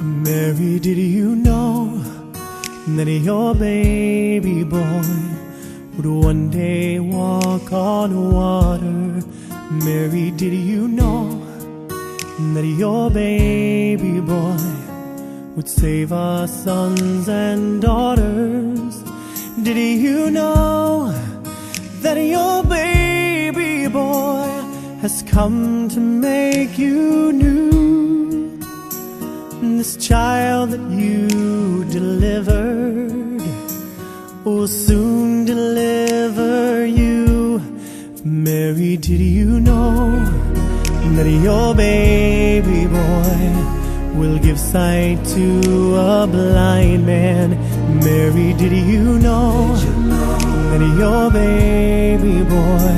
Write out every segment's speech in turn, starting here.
Mary, did you know that your baby boy would one day walk on water? Mary, did you know that your baby boy would save our sons and daughters? Did you know that your baby boy has come to make you new? This child that you delivered will soon deliver you. Mary, did you know that your baby boy will give sight to a blind man? Mary, did you know that your baby boy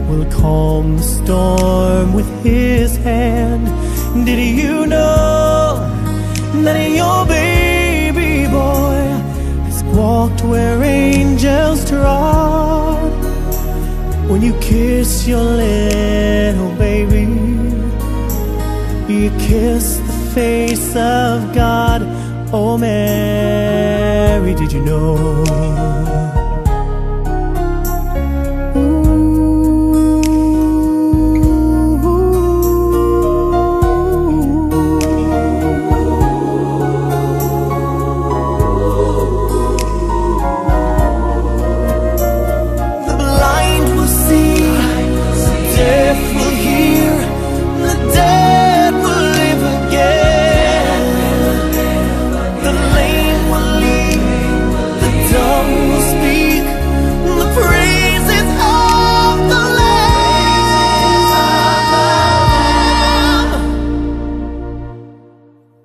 will calm the storm with his hand? Did you know that your baby boy has walked where angels trod? When you kiss your little baby, you kiss the face of God. Oh, Mary, did you know?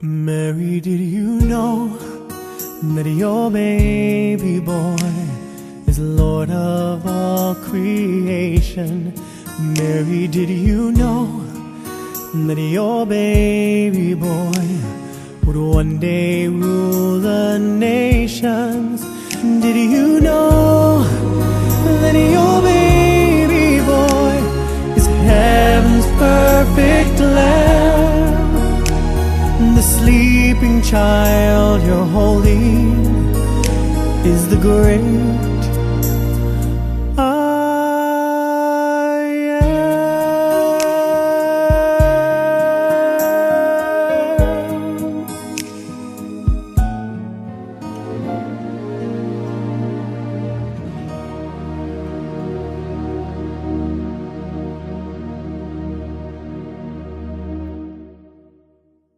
Mary, did you know that your baby boy is Lord of all creation? Mary, did you know that your baby boy would one day rule the nations? Did you know that your baby boy is heaven's perfect Lamb? The sleeping child you're holding is the great